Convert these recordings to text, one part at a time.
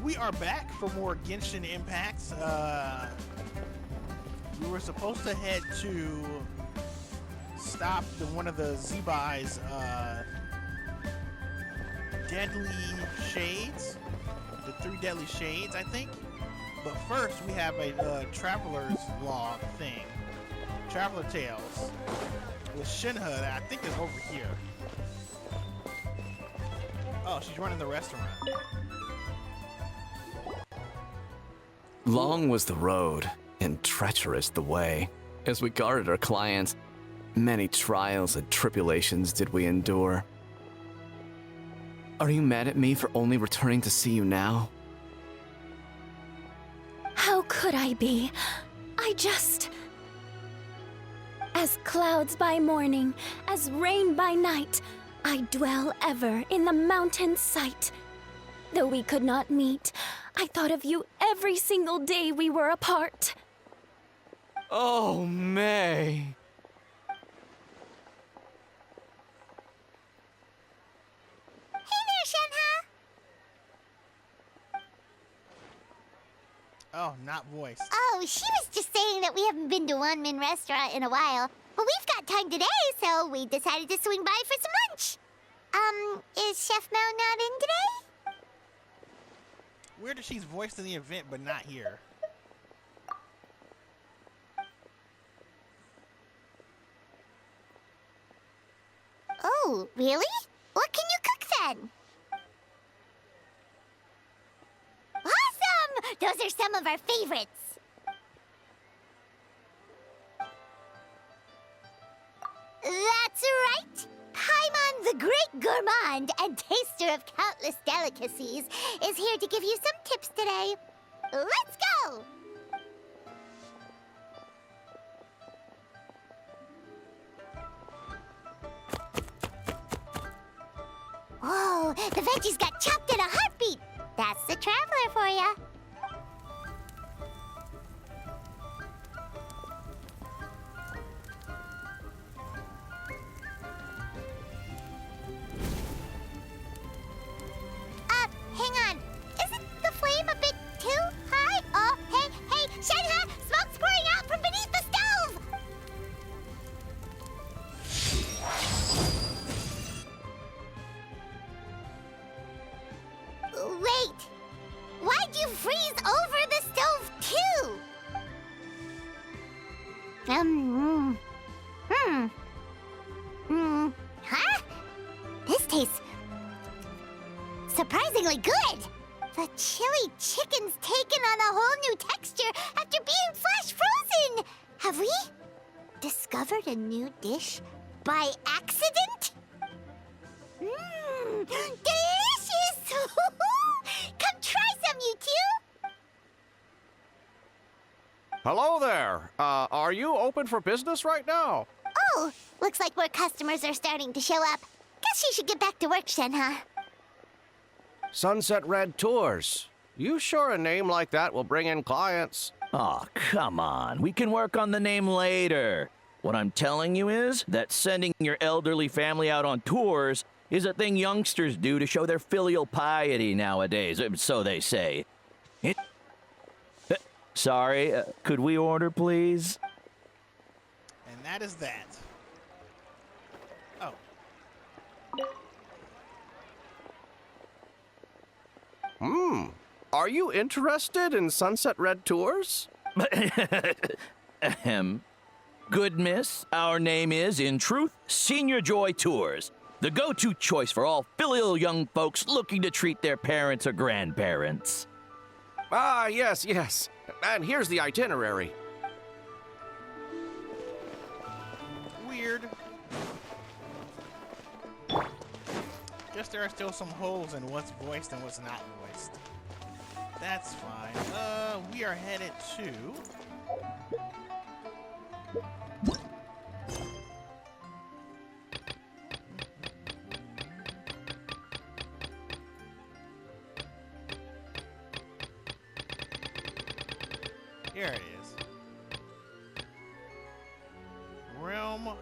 We are back for more Genshin Impacts. We were supposed to head to stop one of the Zibai's deadly shades, the 3 deadly shades, I think. But first, we have a Traveler's Log thing, Traveler Tales, with Shinha that I think is over here. Oh, she's running the restaurant. Long was the road, and treacherous the way. As we guarded our clients, many trials and tribulations did we endure. Are you mad at me for only returning to see you now? How could I be? As clouds by morning, as rain by night, I dwell ever in the mountain's sight. Though we could not meet, I thought of you every single day we were apart. Oh, May. Hey there, Shenhe! Oh, not voiced. Oh, she was just saying that we haven't been to one Min restaurant in a while. But we've got time today, so we decided to swing by for some lunch. Is Chef Mao not in today? Weird that she's voiced in the event, but not here. Oh, really? What can you cook then? Awesome! Those are some of our favorites. That's right! Paimon, the great gourmand and taster of countless delicacies, is here to give you some tips today. Let's go! Whoa, the veggies got chopped in a heartbeat. That's the Traveler for ya. Hang on. Isn't the flame a bit too high? Oh, hey, Shenhe! Smoke's pouring out from beneath the stove! Wait! Why'd you freeze over the stove, too? Huh? This tastes surprisingly good! The chili chicken's taken on a whole new texture after being flash frozen! Have we discovered a new dish by accident? Mmm, delicious! Come try some, you two! Hello there. Are you open for business right now? Oh, looks like more customers are starting to show up. Guess you should get back to work, Shenhe. Sunset Red Tours. You sure a name like that will bring in clients? Aw, come on. We can work on the name later. What I'm telling you is that sending your elderly family out on tours is a thing youngsters do to show their filial piety nowadays, so they say. Sorry, could we order, please? And that is that. Oh. Are you interested in Sunset Red Tours? Ahem. Good miss, our name is, in truth, Senior Joy Tours, the go-to choice for all filial young folks looking to treat their parents or grandparents. Ah, yes. And here's the itinerary. Weird. Guess there are still some holes in what's voiced and what's not voiced. That's fine. We are headed to... Here it is. Realm of...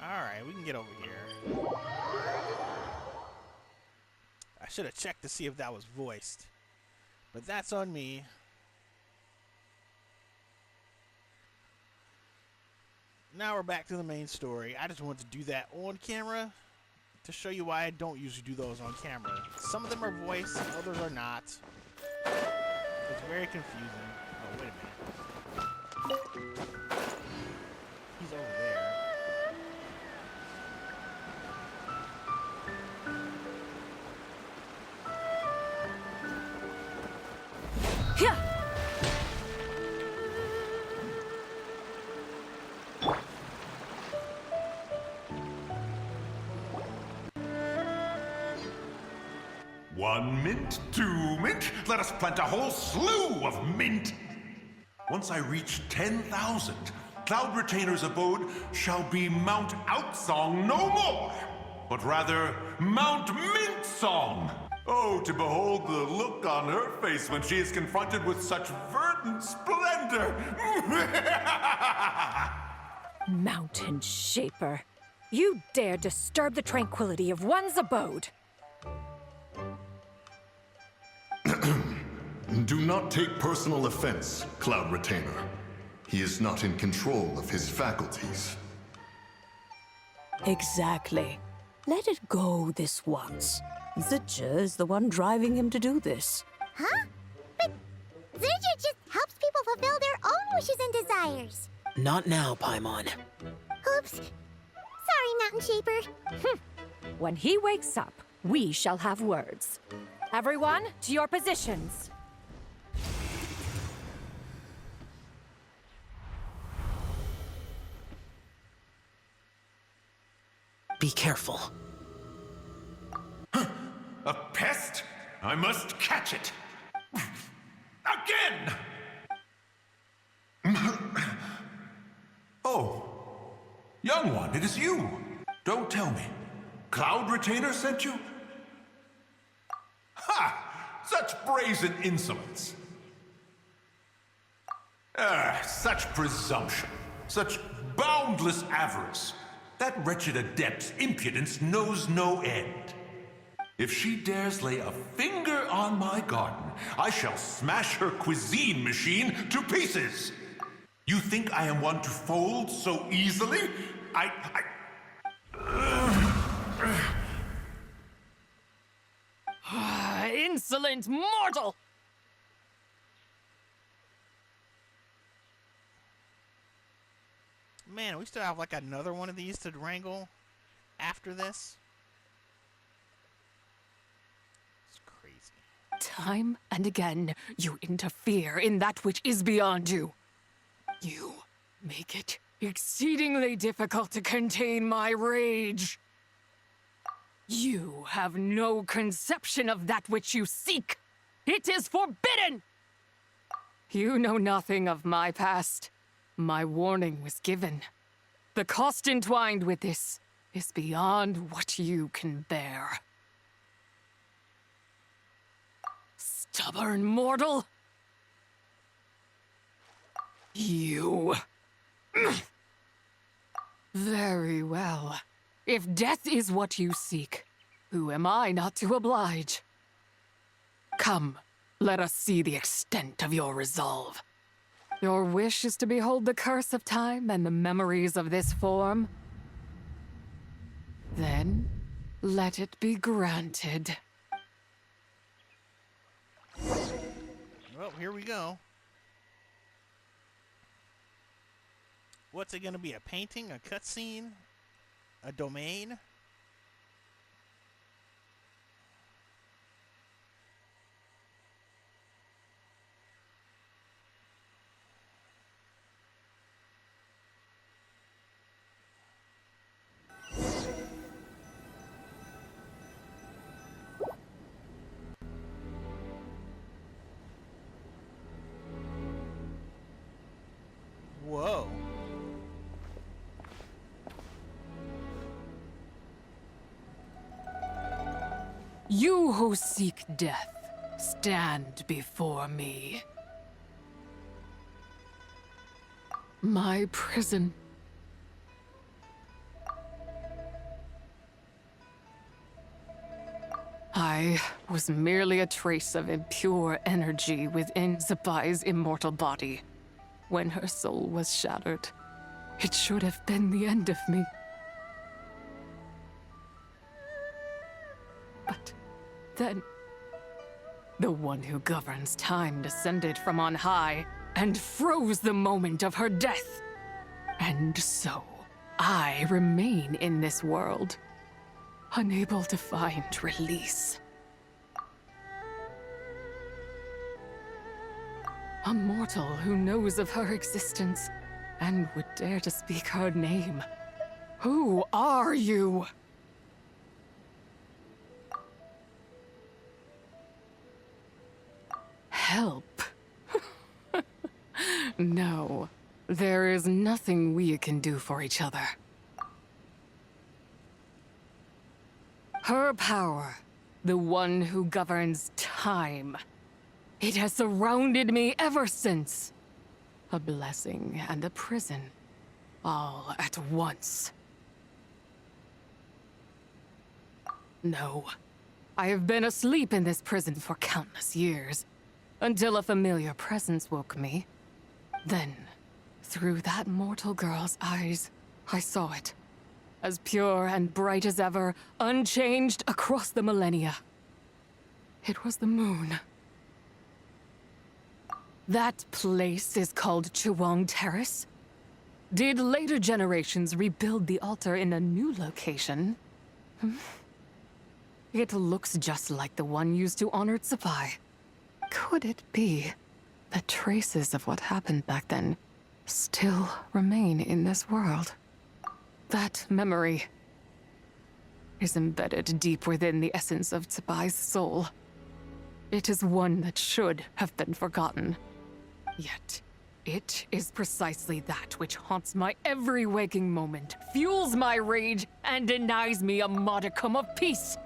Alright, we can get over here. I I should have checked to see if that was voiced. But that's on me. Now we're back to the main story. I just wanted to do that on camera to show you why I don't usually do those on camera. Some of them are voiced, others are not. It's very confusing. Oh, wait a minute. He's over there. Yeah. One mint, 2 mint, let us plant a whole slew of mint. Once I reach 10,000, Cloud Retainer's abode shall be Mount Outsong no more, but rather Mount Mint Song. Oh, to behold the look on her face when she is confronted with such verdant splendor. Mountain Shaper, you dare disturb the tranquility of one's abode. Do not take personal offense, Cloud Retainer. He is not in control of his faculties. Exactly. Let it go this once. Zibai is the one driving him to do this. Huh? But Zibai just helps people fulfill their own wishes and desires. Not now, Paimon. Oops. Sorry, Mountain Shaper. When he wakes up, we shall have words. Everyone, to your positions. Be careful. A pest? I must catch it. Again! Oh, young one, it is you. Don't tell me. Cloud Retainer sent you? Ha! Such brazen insolence. Such presumption. Such boundless avarice. That wretched adept's impudence knows no end. If she dares lay a finger on my garden, I shall smash her cuisine machine to pieces. You think I am one to fold so easily? Insolent mortal! Man, we still have like another one of these to wrangle after this. It's crazy. Time and again, you interfere in that which is beyond you. You make it exceedingly difficult to contain my rage. You have no conception of that which you seek. It is forbidden! You know nothing of my past. My warning was given. The cost entwined with this is beyond what you can bear. Stubborn mortal! You. Very well. If death is what you seek, who am I not to oblige? Come, let us see the extent of your resolve. Your wish is to behold the curse of time and the memories of this form? Then, let it be granted. Well, here we go. What's it gonna be? A painting? A cutscene? A domain? Whoa. You who seek death, stand before me. My prison. I was merely a trace of impure energy within Zibai's immortal body. When her soul was shattered, it should have been the end of me. But then, the one who governs time descended from on high and froze the moment of her death. And so, I remain in this world, unable to find release. A mortal who knows of her existence and would dare to speak her name. Who are you? Help. No, there is nothing we can do for each other. Her power, the one who governs time. It has surrounded me ever since. A blessing and a prison, all at once. No, I have been asleep in this prison for countless years, until a familiar presence woke me. Then, through that mortal girl's eyes, I saw it. As pure and bright as ever, unchanged across the millennia. It was the moon. That place is called Chuang Terrace. Did later generations rebuild the altar in a new location? It looks just like the one used to honor Zibai. Could it be that traces of what happened back then still remain in this world? That memory is embedded deep within the essence of Zibai's soul. It is one that should have been forgotten. Yet, it is precisely that which haunts my every waking moment, fuels my rage, and denies me a modicum of peace.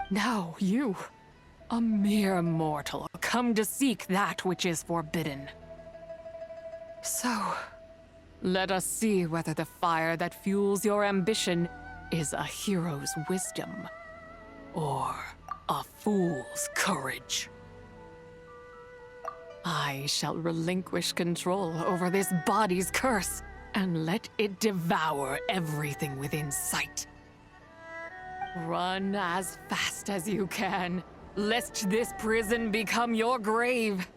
Now you, a mere mortal, come to seek that which is forbidden. So, let us see whether the fire that fuels your ambition is a hero's wisdom, or a fool's courage. I shall relinquish control over this body's curse, and let it devour everything within sight. Run as fast as you can, lest this prison become your grave.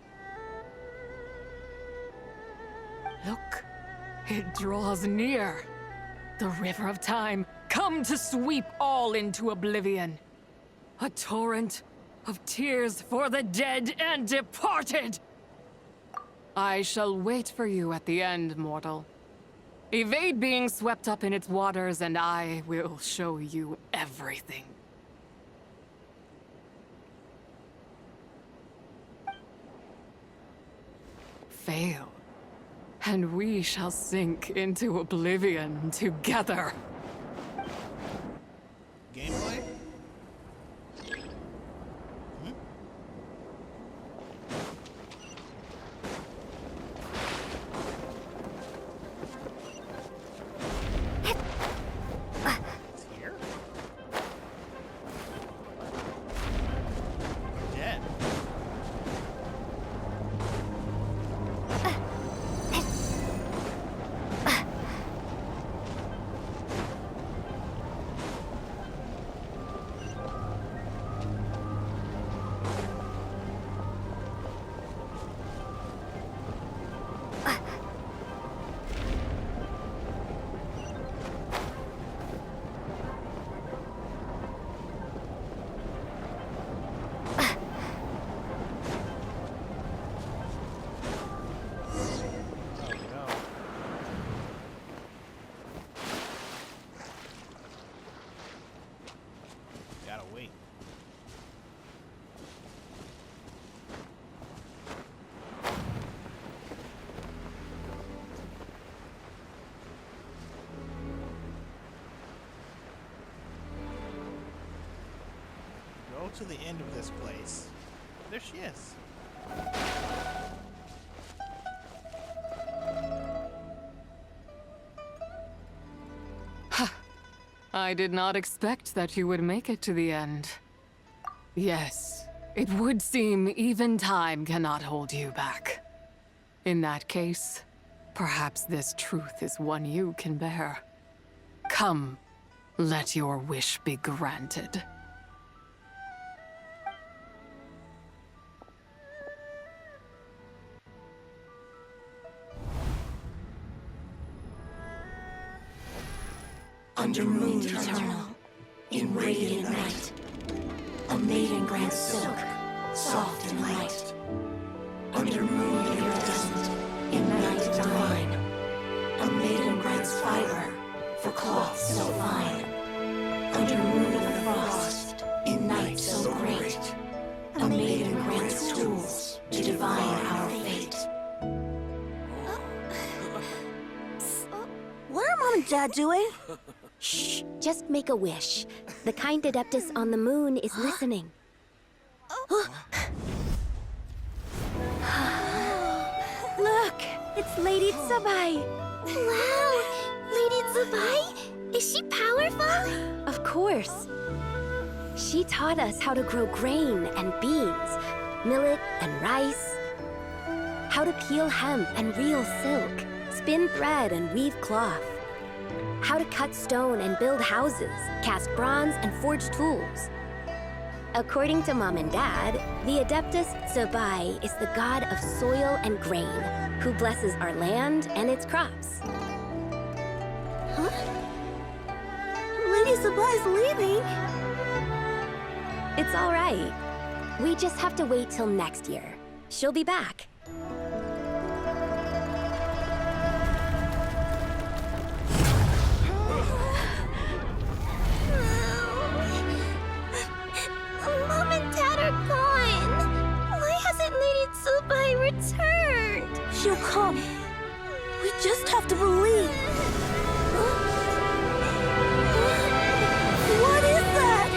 Look, it draws near. The river of time, come to sweep all into oblivion. A torrent of tears for the dead and departed. I shall wait for you at the end, mortal. Evade being swept up in its waters, and I will show you everything. Fail, and we shall sink into oblivion together. Gameplay? It's here? Dead. Gotta wait. Go to the end of this place. There she is. I did not expect that you would make it to the end. Yes, it would seem even time cannot hold you back. In that case, perhaps this truth is one you can bear. Come, let your wish be granted. Under moon eternal, in radiant night, a maiden grants silk, soft and light. Under moon iridescent, in night divine, a maiden grants fiber for cloth so fine. Under moon of frost, in night so great, a maiden grants tools to divine our fate. What are Mom and Dad doing? Shh, just make a wish. The kind Adeptus on the moon is listening. Look, it's Lady Zibai. Wow! Lady Zibai? Is she powerful? Of course. She taught us how to grow grain and beans, millet and rice, how to peel hemp and reel silk, spin thread and weave cloth, how to cut stone and build houses, cast bronze and forge tools. According to Mom and Dad, the Adeptus Zibai is the god of soil and grain, who blesses our land and its crops. Huh? Lady Zibai's leaving. It's all right. We just have to wait till next year. She'll be back. Mom and Dad are gone. Why hasn't Lady Zibai returned? She'll come. We just have to believe. What is that?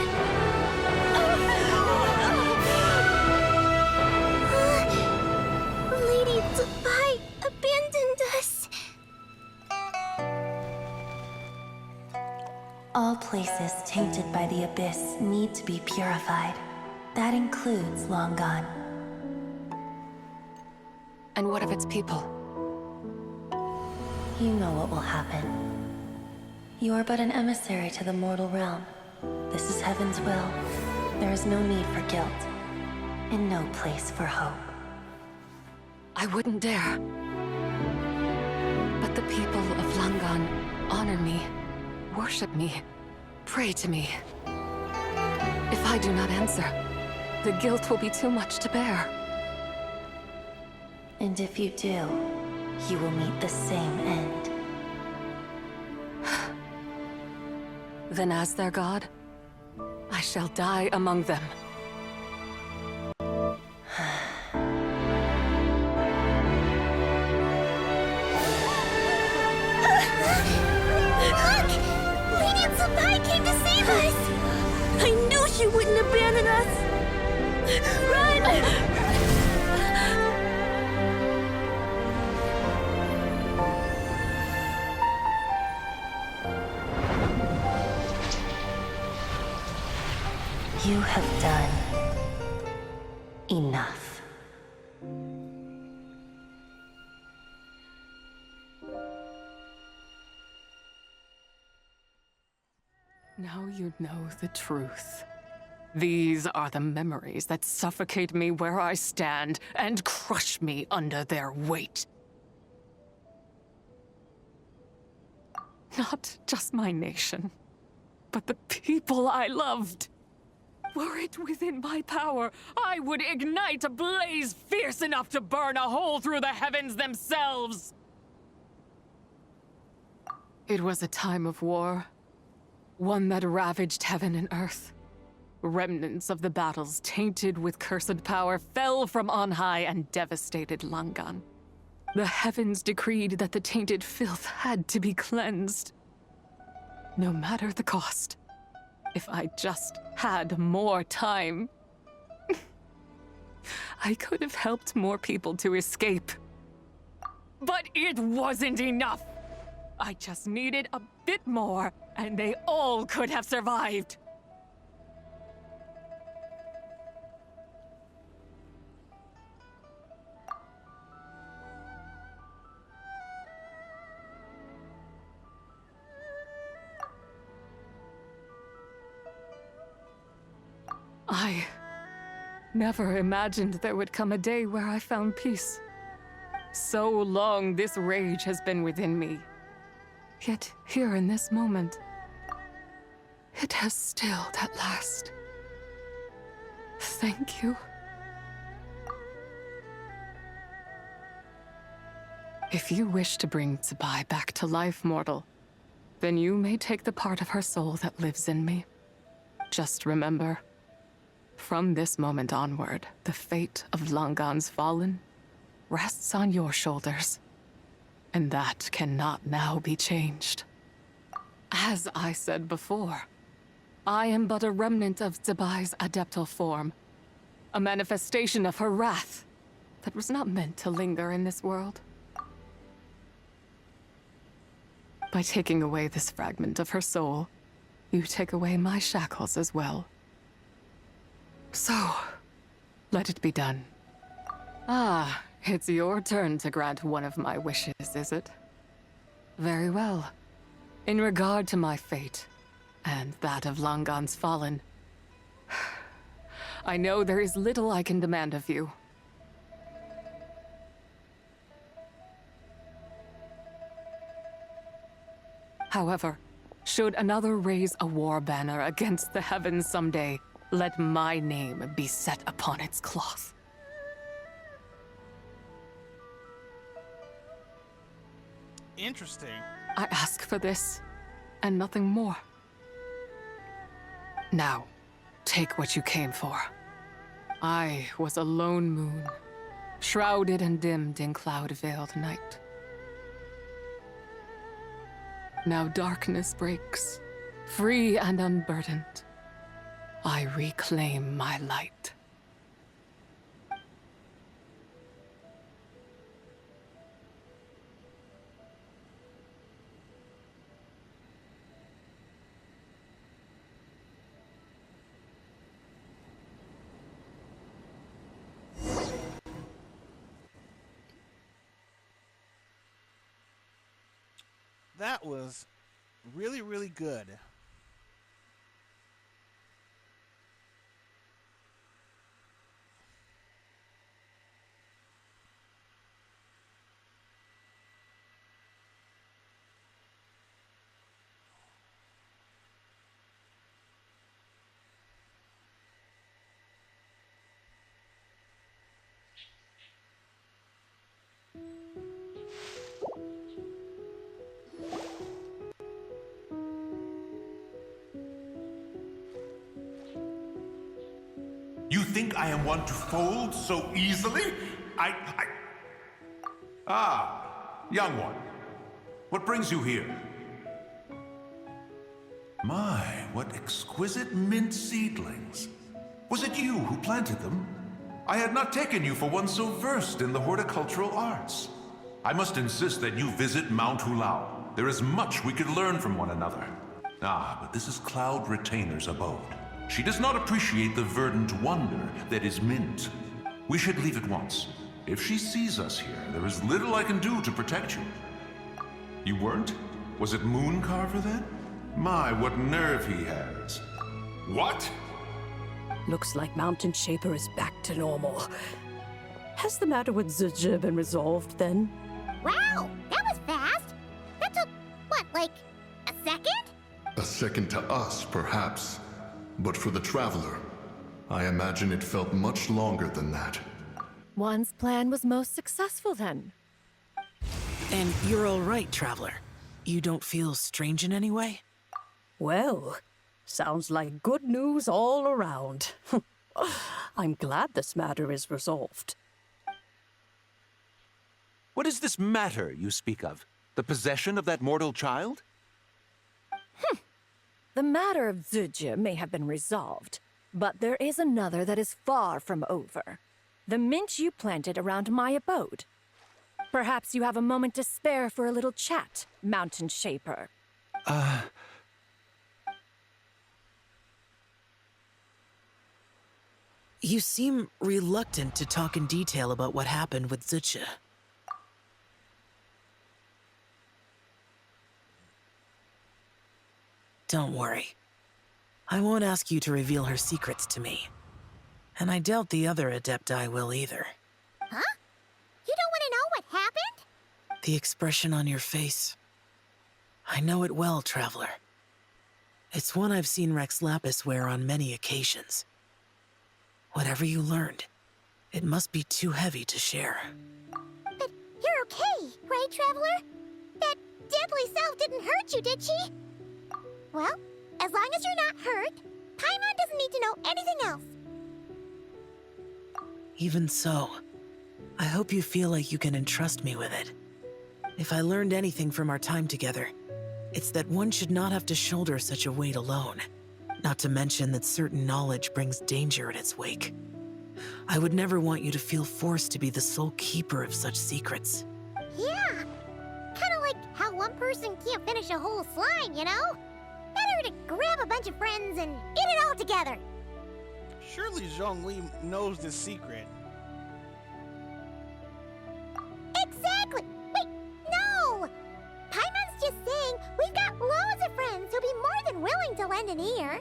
Lady Zibai abandoned us. All places tainted by the abyss need to be purified. That includes Long Gone. And what of its people? You know what will happen. You are but an emissary to the mortal realm. This is Heaven's will. There is no need for guilt, and no place for hope. I wouldn't dare. But the people of Langan honor me, worship me, pray to me. If I do not answer, the guilt will be too much to bear. And if you do, you will meet the same end. Then as their god, I shall die among them. Look! Lady Zibai came to save us! I knew she wouldn't abandon us! Run! You have done enough. Now you know the truth. These are the memories that suffocate me where I stand and crush me under their weight. Not just my nation, but the people I loved. Were it within my power, I would ignite a blaze fierce enough to burn a hole through the heavens themselves. It was a time of war, one that ravaged heaven and earth. Remnants of the battles tainted with cursed power fell from on high and devastated Langan. The heavens decreed that the tainted filth had to be cleansed. No matter the cost. If I just had more time, I could have helped more people to escape. But it wasn't enough! I just needed a bit more, and they all could have survived. I never imagined there would come a day where I found peace. So long this rage has been within me. Yet here in this moment, it has stilled at last. Thank you. If you wish to bring Zibai back to life, mortal, then you may take the part of her soul that lives in me. Just remember, from this moment onward, the fate of Langan's fallen rests on your shoulders, and that cannot now be changed. As I said before, I am but a remnant of Zibai's adeptal form, a manifestation of her wrath that was not meant to linger in this world. By taking away this fragment of her soul, you take away my shackles as well. So, let it be done. Ah, it's your turn to grant one of my wishes, is it? Very well. In regard to my fate, and that of Langan's fallen, I know there is little I can demand of you. However, should another raise a war banner against the heavens someday, let my name be set upon its cloth. Interesting. I ask for this, and nothing more. Now, take what you came for. I was a lone moon, shrouded and dimmed in cloud-veiled night. Now darkness breaks, free and unburdened. I reclaim my light. That was really, really good. You think I am one to fold so easily? Ah, young one. What brings you here? My, what exquisite mint seedlings. Was it you who planted them? I had not taken you for one so versed in the horticultural arts. I must insist that you visit Mount Hulao. There is much we could learn from one another. Ah, but this is Cloud Retainer's abode. She does not appreciate the verdant wonder that is mint. We should leave at once. If she sees us here, there is little I can do to protect you. You weren't? Was it Mooncarver then? My, what nerve he has. What? Looks like Mountain Shaper is back to normal. Has the matter with Zizhi been resolved then? Wow, that was fast. That took, what, like a second? A second to us, perhaps. But for the Traveler, I imagine it felt much longer than that. One's plan was most successful then. And you're all right, Traveler. You don't feel strange in any way? Well, sounds like good news all around. I'm glad this matter is resolved. What is this matter you speak of? The possession of that mortal child? The matter of Zizhi may have been resolved, but there is another that is far from over. The mint you planted around my abode. Perhaps you have a moment to spare for a little chat, Mountain Shaper. You seem reluctant to talk in detail about what happened with Zichi. Don't worry. I won't ask you to reveal her secrets to me. And I doubt the other Adepti will either. Huh? You don't want to know what happened? The expression on your face. I know it well, Traveler. It's one I've seen Rex Lapis wear on many occasions. Whatever you learned, it must be too heavy to share. But you're okay, right, Traveler? That Deadly Self didn't hurt you, did she? Well, as long as you're not hurt, Paimon doesn't need to know anything else. Even so, I hope you feel like you can entrust me with it. If I learned anything from our time together, it's that one should not have to shoulder such a weight alone. Not to mention that certain knowledge brings danger in its wake. I would never want you to feel forced to be the sole keeper of such secrets. Yeah, kind of like how one person can't finish a whole slime, you know? Better to grab a bunch of friends and eat it all together. Surely Zhongli knows this secret. Exactly! Wait, no! Paimon's just saying we've got loads of friends who'll be more than willing to lend an ear.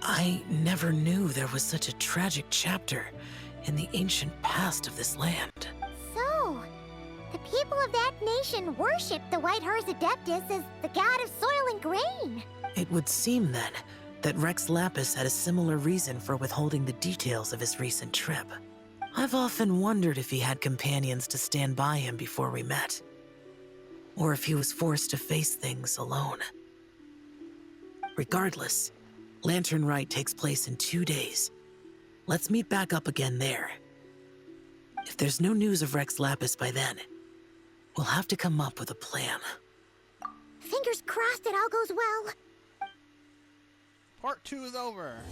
I never knew there was such a tragic chapter in the ancient past of this land. So, the people of that nation worship the White Horse Adeptus as the god of soil and grain. It would seem, then, that Rex Lapis had a similar reason for withholding the details of his recent trip. I've often wondered if he had companions to stand by him before we met. Or if he was forced to face things alone. Regardless, Lanternlit takes place in 2 days. Let's meet back up again there. If there's no news of Rex Lapis by then, we'll have to come up with a plan. Fingers crossed it all goes well. Part 2 is over.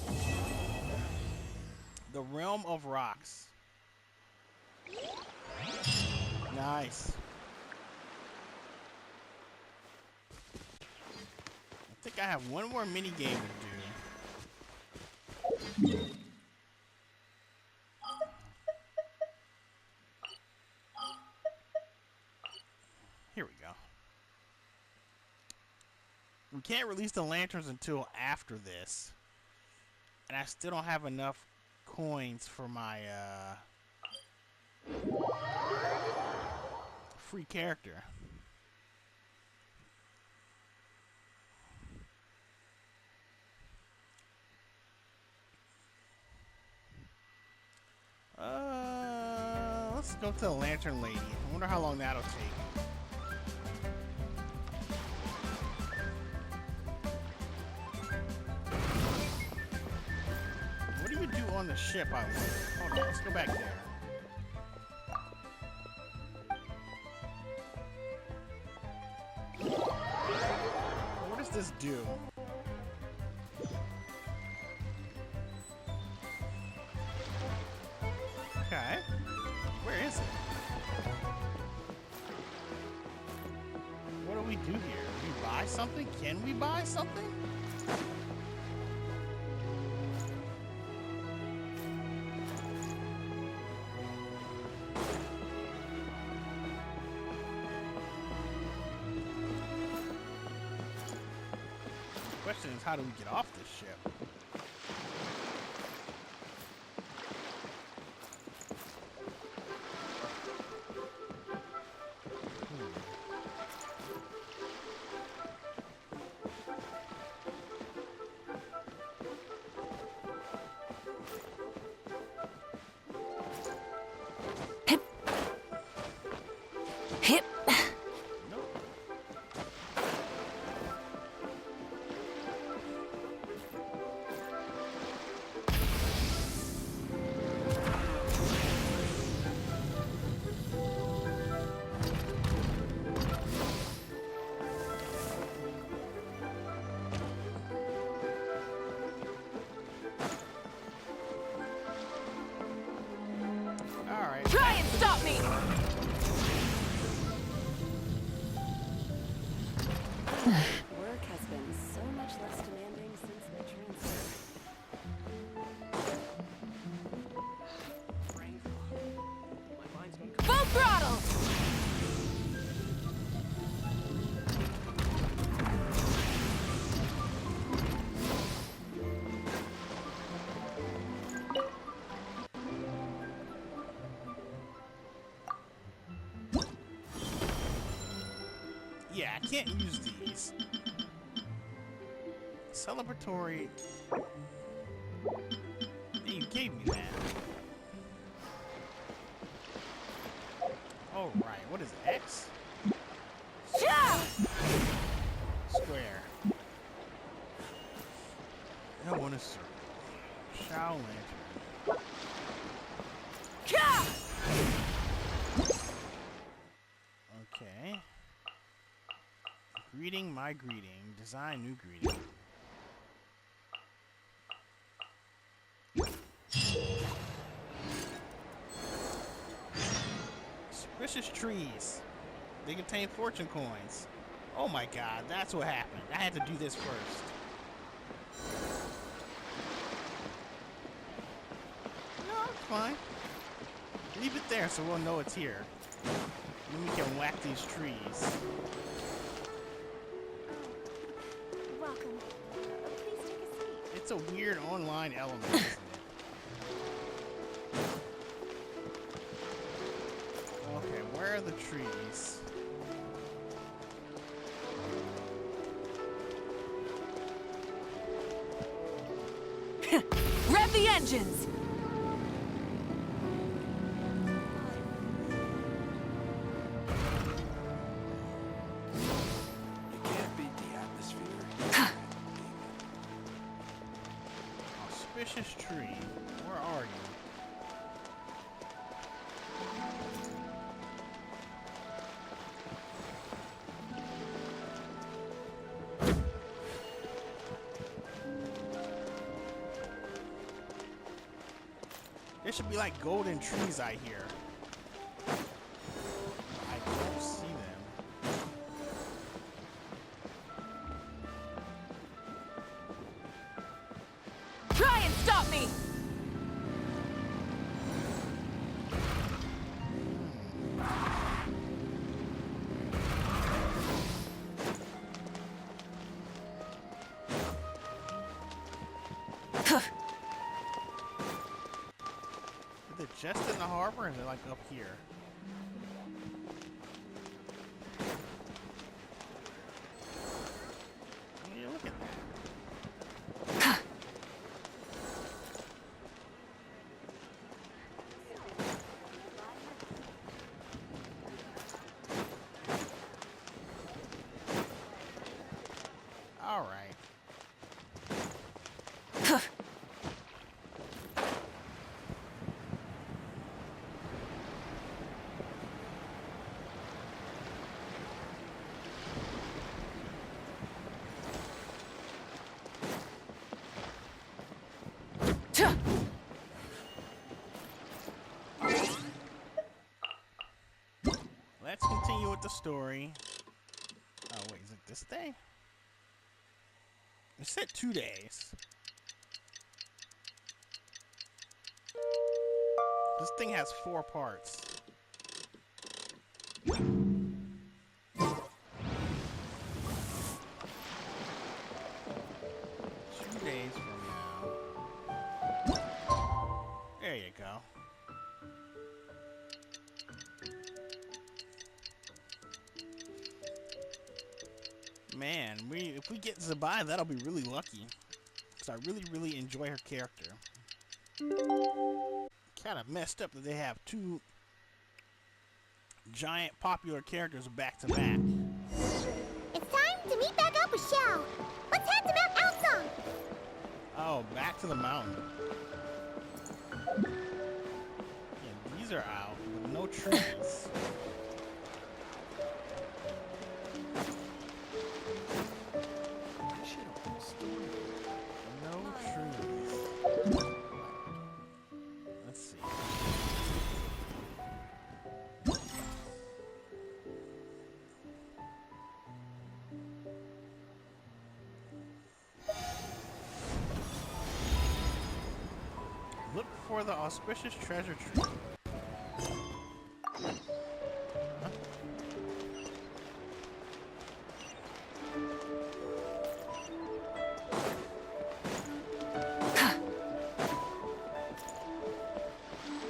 The Realm of Rocks. Nice. I think I have one more mini game to do. Here we go. We can't release the lanterns until after this. And I still don't have enough coins for my free character. Let's go to the Lantern Lady. I wonder how long that'll take. What do you do on the ship, I wonder? Hold on, let's go back there. What does this do? Okay. Where is it? What do we do here? Do we buy something? Can we buy something? The question is, how do we get off this ship? can't use these. Celebratory. Yeah, you gave me that. All right, what is it? X? Square. I want a circle. Xiao-Lantern. Okay. Greeting, my greeting. Design, new greeting. Suspicious trees. They contain fortune coins. Oh my god, that's what happened. I had to do this first. No, it's fine. Leave it there so we'll know it's here. Then we can whack these trees. Welcome. Please take a seat. It's a weird online element, isn't it? Okay, where are the trees? Rev the engines! You can't beat the atmosphere. Auspicious tree. Where are you? There should be like golden trees I hear. I don't see them. Try and stop me! Is it just in the harbor or is it like up here? Yeah, look at that. All right. Let's continue with the story. Oh wait, is it this day? It said 2 days. This thing has 4 parts. 2 days from now. There you go. Man, if we get Zibai, that'll be really lucky. Because I really enjoy her character. Kind of messed up that they have 2 giant popular characters back to back. It's time to meet back up with Xiao. Let's head to Mount Outsong. Oh, back to the mountain. Yeah, these are out, but no trees. No trees. Let's see. Look for the auspicious treasure tree.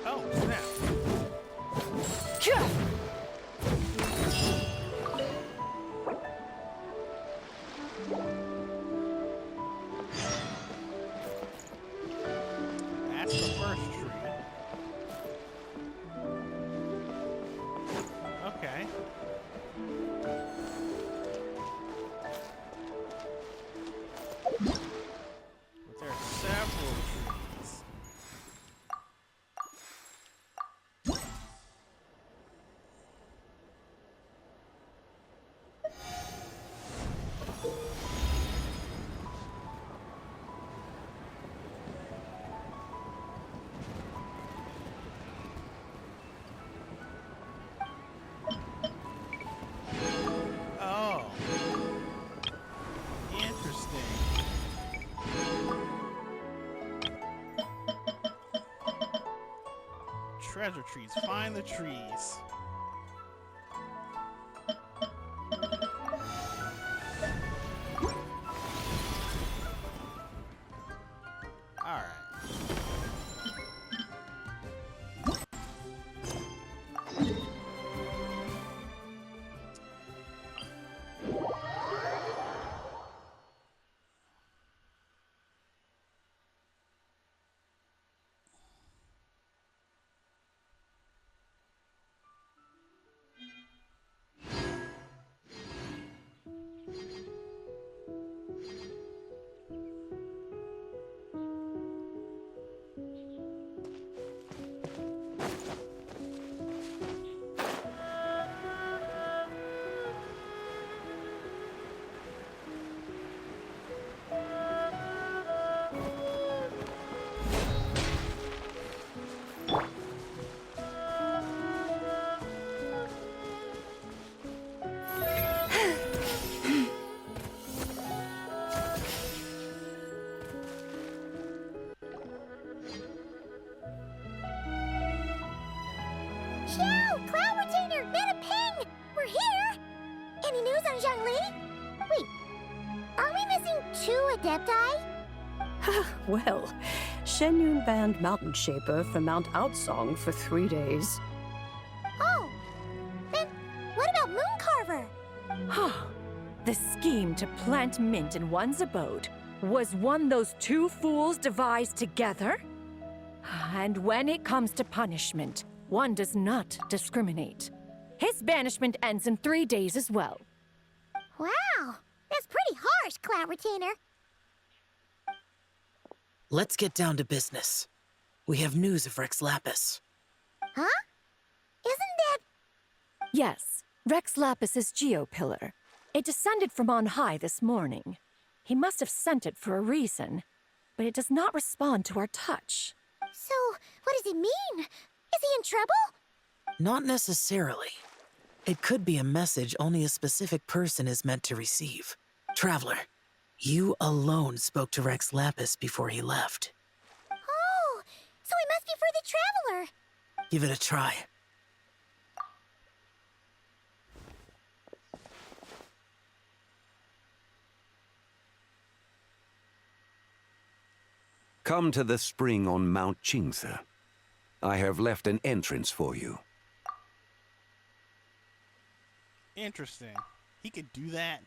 Oh, snap. treasure trees. Find the trees. Alright. Xiao! Cloud Retainer! Mana Ping! We're here! Any news on Zhongli? Wait, are we missing 2 Adepti? Well, Shenyun banned Mountain Shaper from Mount Outsong for 3 days. Oh, then what about Mooncarver? The scheme to plant mint in one's abode was one those two fools devised together? And when it comes to punishment, one does not discriminate. His banishment ends in 3 days as well. Wow, that's pretty harsh, Cloud Retainer. Let's get down to business. We have news of Rex Lapis. Huh? Isn't that... Yes, Rex Lapis's Geopillar. It descended from on high this morning. He must have sent it for a reason, but it does not respond to our touch. So, what does it mean? Is he in trouble? Not necessarily. It could be a message only a specific person is meant to receive. Traveler, you alone spoke to Rex Lapis before he left. Oh, so it must be for the Traveler. Give it a try. Come to the spring on Mount Qingse. I have left an entrance for you. Interesting. He could do that.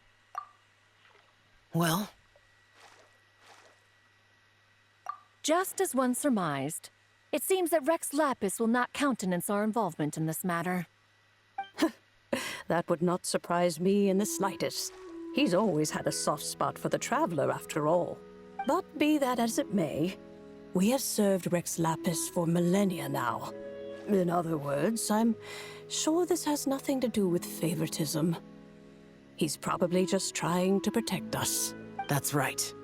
Well? Just as one surmised, it seems that Rex Lapis will not countenance our involvement in this matter. That would not surprise me in the slightest. He's always had a soft spot for the Traveler, after all. But be that as it may, we have served Rex Lapis for millennia now. In other words, I'm sure this has nothing to do with favoritism. He's probably just trying to protect us. That's right.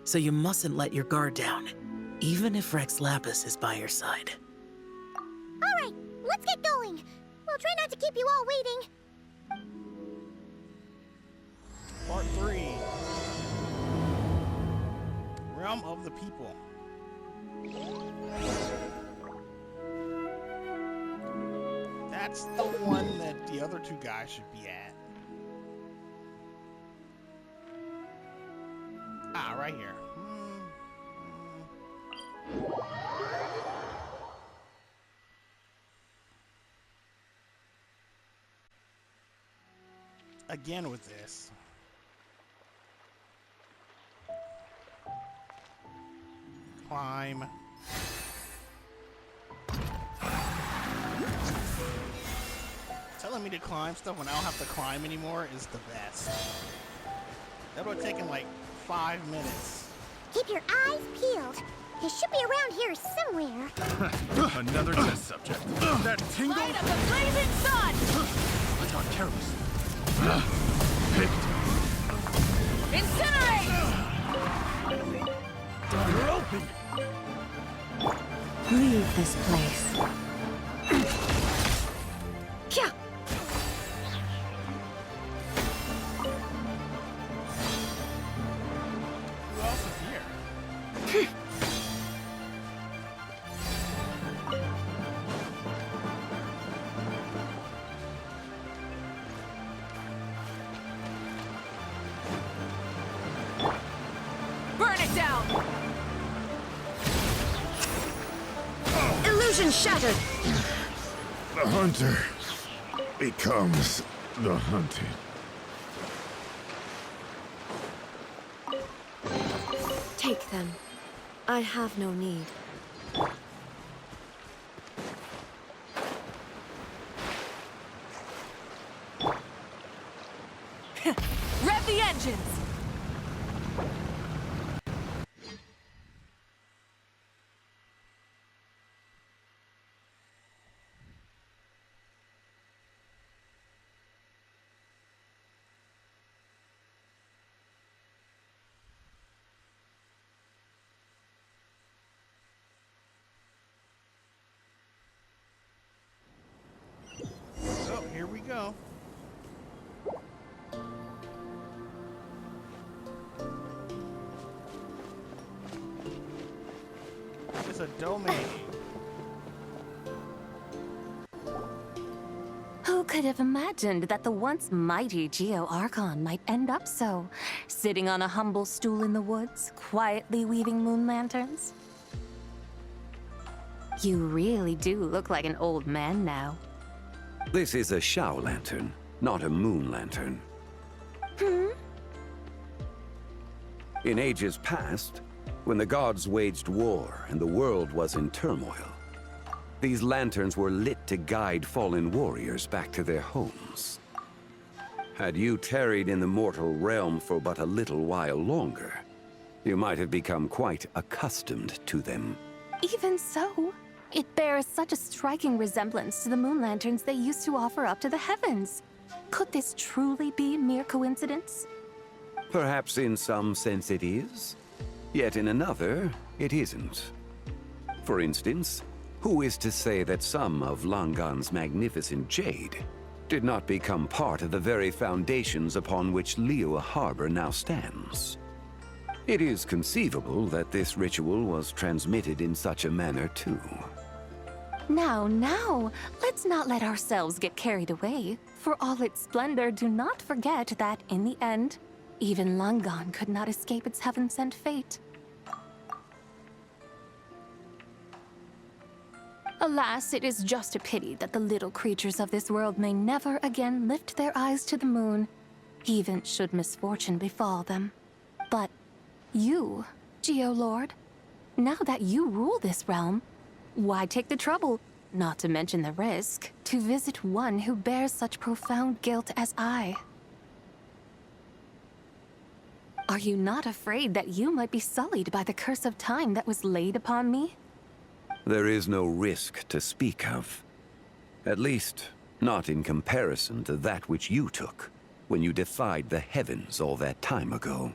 So you mustn't let your guard down, even if Rex Lapis is by your side. All right, let's get going. We'll try not to keep you all waiting. Part 3. Realm of the People. That's the one that the other 2 guys should be at. Ah, right here. Again with this. Climb. Telling me to climb stuff when I don't have to climb anymore is the best. That would have taken like 5 minutes. Keep your eyes peeled. He should be around here somewhere. Another test subject. That tingle? Light of the blazing sun! I got careless. Incinerate! You're open! Leave this place. Yeah. Who else is here? down! Illusion shattered! The hunter becomes the hunted. Take them. I have no need. Rev the engines! Oh, here we go. It's a domain. Who could have imagined that the once mighty Geo-Archon might end up so, sitting on a humble stool in the woods, quietly weaving moon lanterns? You really do look like an old man now. This is a Xiao lantern, not a moon lantern. In ages past, when the gods waged war and the world was in turmoil, these lanterns were lit to guide fallen warriors back to their homes. Had you tarried in the mortal realm for but a little while longer, you might have become quite accustomed to them. Even so, it bears such a striking resemblance to the moon lanterns they used to offer up to the heavens. Could this truly be mere coincidence? Perhaps in some sense it is, yet in another, it isn't. For instance, who is to say that some of Langan's magnificent jade did not become part of the very foundations upon which Liyue Harbor now stands? It is conceivable that this ritual was transmitted in such a manner too. Now, let's not let ourselves get carried away. For all its splendor, do not forget that, in the end, even Langan could not escape its heaven-sent fate. Alas, it is just a pity that the little creatures of this world may never again lift their eyes to the moon, even should misfortune befall them. But you, Geo-Lord, now that you rule this realm, why take the trouble, not to mention the risk, to visit one who bears such profound guilt as I? Are you not afraid that you might be sullied by the curse of time that was laid upon me? There is no risk to speak of. At least, not in comparison to that which you took when you defied the heavens all that time ago.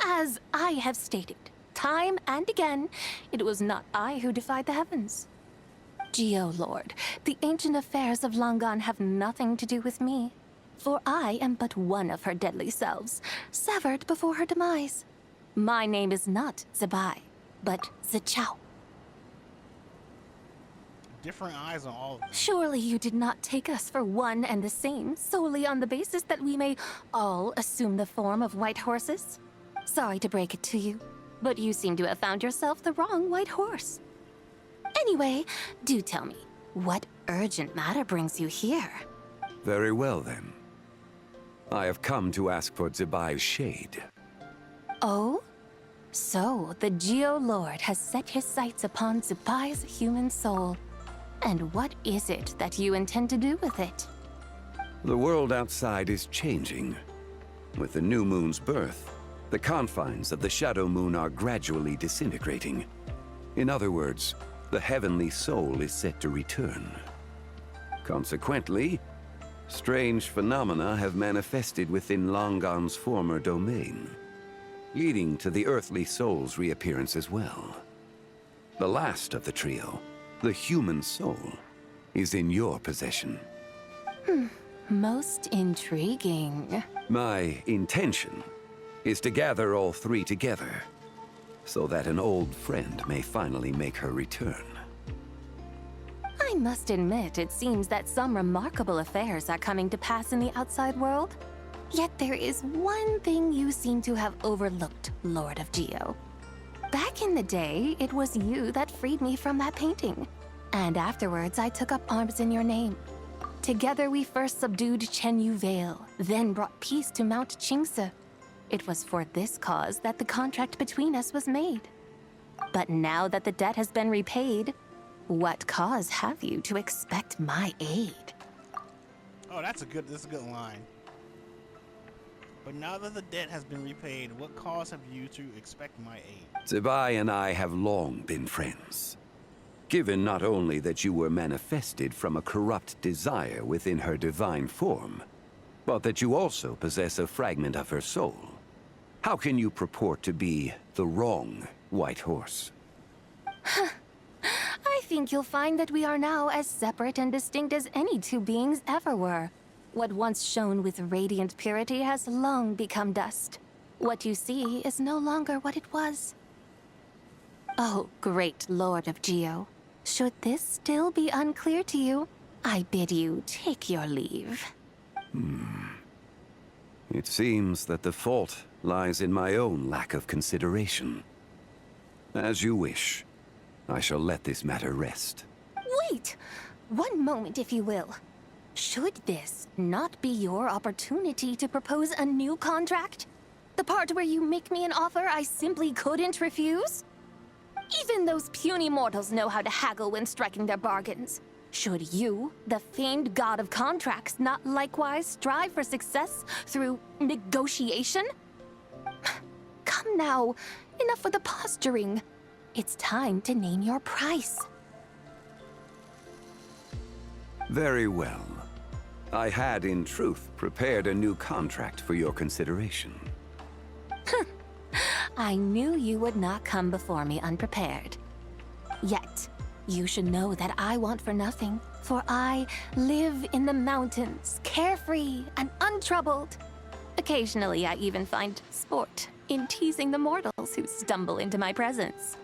As I have stated, time and again, it was not I who defied the heavens. Geo-Lord, the ancient affairs of Langan have nothing to do with me, for I am but one of her deadly selves, severed before her demise. My name is not Zibai, but Ziqiao. Different eyes on all of them. Surely you did not take us for one and the same, solely on the basis that we may all assume the form of white horses? Sorry to break it to you, but you seem to have found yourself the wrong white horse. Anyway, do tell me, what urgent matter brings you here? Very well then. I have come to ask for Zibai's shade. Oh? So, the Geo-Lord has set his sights upon Zibai's human soul. And what is it that you intend to do with it? The world outside is changing. With the new moon's birth, the confines of the Shadow Moon are gradually disintegrating. In other words, the heavenly soul is set to return. Consequently, strange phenomena have manifested within Langan's former domain, leading to the earthly soul's reappearance as well. The last of the trio, the human soul, is in your possession. Most intriguing. My intention is to gather all three together, so that an old friend may finally make her return. I must admit, it seems that some remarkable affairs are coming to pass in the outside world. Yet there is one thing you seem to have overlooked, Lord of Geo. Back in the day, it was you that freed me from that painting. And afterwards, I took up arms in your name. Together we first subdued Chenyu Vale, then brought peace to Mount Qingse. It was for this cause that the contract between us was made. But now that the debt has been repaid, what cause have you to expect my aid? Oh, that's a good line. But now that the debt has been repaid, what cause have you to expect my aid? Zibai and I have long been friends. Given not only that you were manifested from a corrupt desire within her divine form, but that you also possess a fragment of her soul, how can you purport to be the wrong White Horse? I think you'll find that we are now as separate and distinct as any two beings ever were. What once shone with radiant purity has long become dust. What you see is no longer what it was. Oh, great Lord of Geo. Should this still be unclear to you, I bid you take your leave. It seems that the fault lies in my own lack of consideration. As you wish. I shall let this matter rest. Wait! One moment, if you will. Should this not be your opportunity to propose a new contract? The part where you make me an offer I simply couldn't refuse? Even those puny mortals know how to haggle when striking their bargains. Should you, the famed god of contracts, not likewise strive for success through negotiation? Come now, enough with the posturing. It's time to name your price. Very well. I had, in truth, prepared a new contract for your consideration. I knew you would not come before me unprepared. Yet, you should know that I want for nothing, for I live in the mountains, carefree and untroubled. Occasionally, I even find sport in teasing the mortals who stumble into my presence.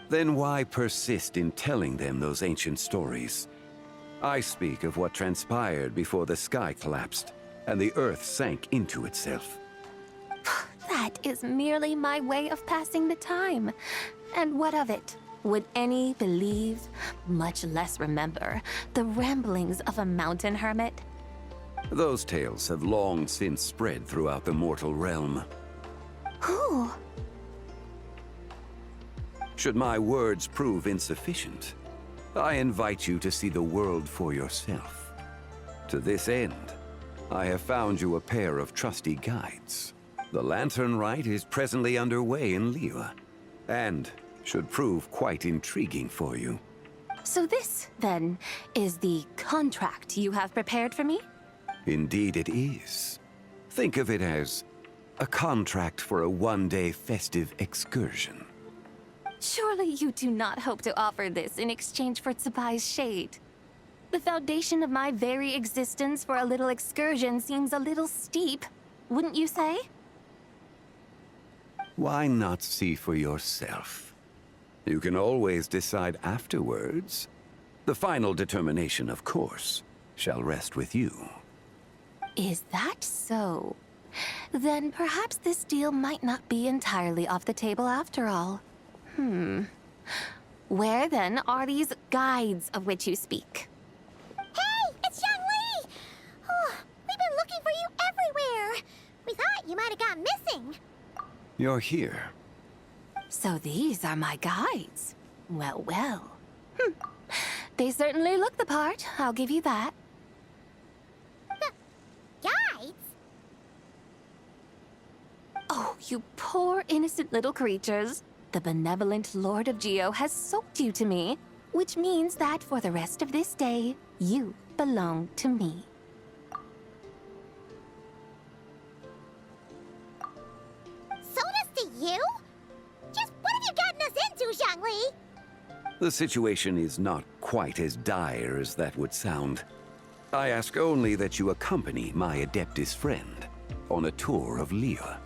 Then why persist in telling them those ancient stories? I speak of what transpired before the sky collapsed and the earth sank into itself. That is merely my way of passing the time. And what of it? Would any believe, much less remember, the ramblings of a mountain hermit? Those tales have long since spread throughout the mortal realm. Who? Should my words prove insufficient, I invite you to see the world for yourself. To this end, I have found you a pair of trusty guides. The Lanternlit is presently underway in Liyue, and should prove quite intriguing for you. So this, then, is the contract you have prepared for me? Indeed it is. Think of it as a contract for a one-day festive excursion. Surely you do not hope to offer this in exchange for Zibai's shade. The foundation of my very existence for a little excursion seems a little steep, wouldn't you say? Why not see for yourself? You can always decide afterwards. The final determination, of course, shall rest with you. Is that so? Then perhaps this deal might not be entirely off the table after all. Where then are these guides of which you speak? Hey, it's Zhongli! Oh, we've been looking for you everywhere. We thought you might have gone missing. You're here. So these are my guides. Well, well. They certainly look the part, I'll give you that. Guides? Oh, you poor innocent little creatures. The benevolent Lord of Geo has soaked you to me, which means that for the rest of this day, you belong to me. Sodas to you? Just what have you gotten us into, Zhongli? The situation is not quite as dire as that would sound. I ask only that you accompany my Adeptus friend on a tour of Liyue.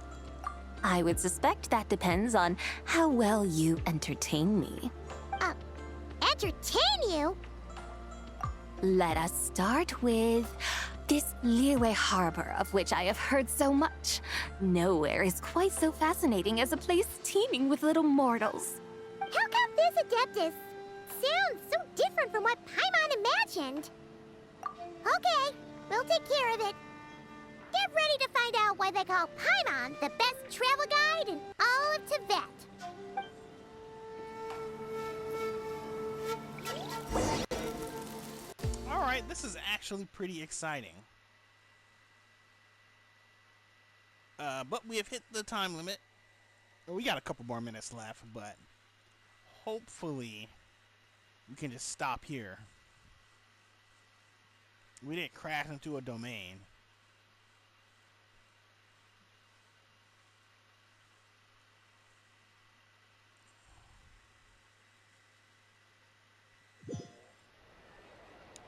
I would suspect that depends on how well you entertain me. Entertain you? Let us start with This Liyue harbor of which I have heard so much. Nowhere is quite so fascinating as a place teeming with little mortals. How come this Adeptus sounds so different from what Paimon imagined? Okay, we'll take care of it. Get ready to find out why they call Paimon the best travel guide in all of Tibet. Alright, this is actually pretty exciting. But we have hit the time limit. We got a couple more minutes left, but hopefully we can just stop here. We didn't crash into a domain.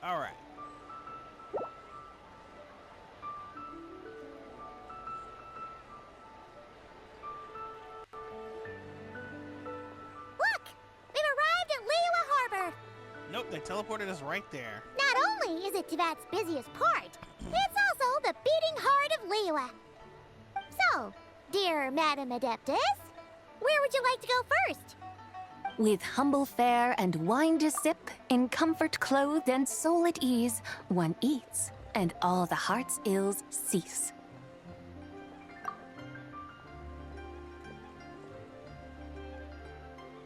All right. Look! We've arrived at Liyue Harbor! Nope, they teleported us right there. Not only is it Tibet's busiest port, it's also the beating heart of Liyue. So, dear Madam Adeptus, where would you like to go first? With humble fare and wine to sip, in comfort clothed and soul at ease, one eats, and all the heart's ills cease.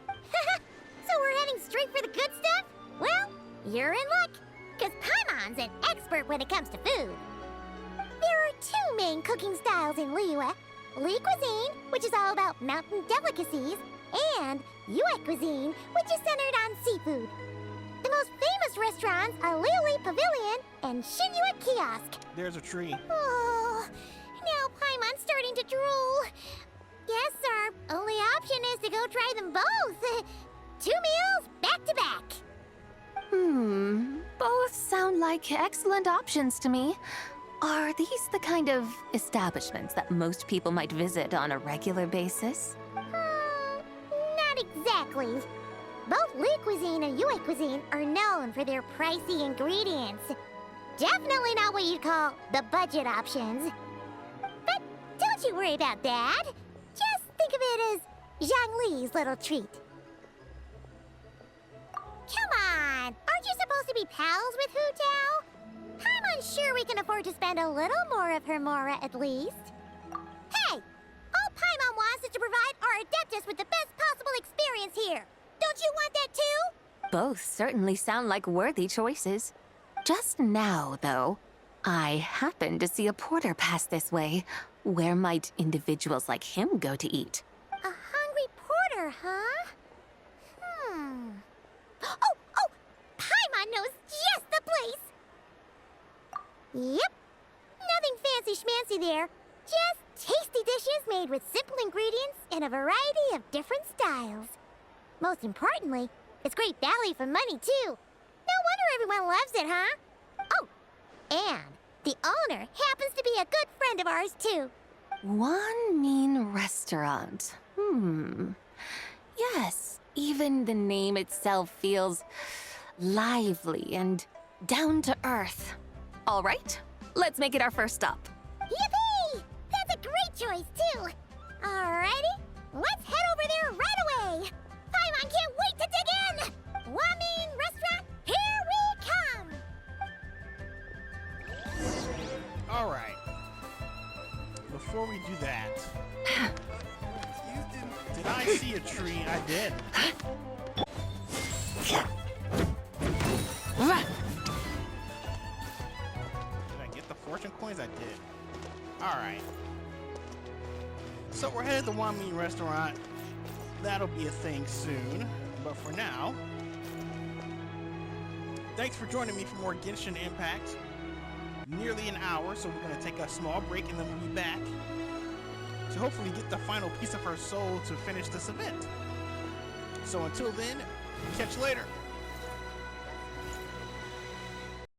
So we're heading straight for the good stuff? Well, you're in luck, because Paimon's an expert when it comes to food. There are two main cooking styles in Liyue. Li cuisine, which is all about mountain delicacies, and Yue cuisine, which is centered on seafood. The most famous restaurants are Liyue Pavilion and Xinyue Kiosk. There's a tree. Oh, now Paimon's starting to drool. Yes, our only option is to go try them both. 2 meals back to back. Both sound like excellent options to me. Are these the kind of establishments that most people might visit on a regular basis? Not exactly. Both Li cuisine and Yue cuisine are known for their pricey ingredients. Definitely not what you'd call the budget options. But don't you worry about that. Just think of it as Zhongli's little treat. Come on! Aren't you supposed to be pals with Hu Tao? I'm unsure we can afford to spend a little more of her mora at least. Hey! All Paimon wants is to provide our Adeptus with the best possible experience here. Don't you want that too? Both certainly sound like worthy choices. Just now, though, I happened to see a porter pass this way. Where might individuals like him go to eat? A hungry porter, huh? Oh! Paimon knows just the place! Yep. Nothing fancy schmancy there. Just tasty dishes made with simple ingredients in a variety of different styles. Most importantly, it's great value for money, too. No wonder everyone loves it, huh? Oh, and the owner happens to be a good friend of ours, too. One mean restaurant. Yes, even the name itself feels lively and down to earth. All right, let's make it our first stop. Yippee! That's a great choice, too. Alrighty, let's head over there right away. Paimon can't wait to dig in. Wamin Restaurant, here we come. All right. Before we do that, did I see a tree? I did. Did I get the fortune coins? I did. All right. So we're headed to Wamin Restaurant. That'll be a thing soon. But for now, thanks for joining me for more Genshin Impact. Nearly an hour, so we're going to take a small break and then we'll be back to hopefully get the final piece of her soul to finish this event. So until then, catch you later.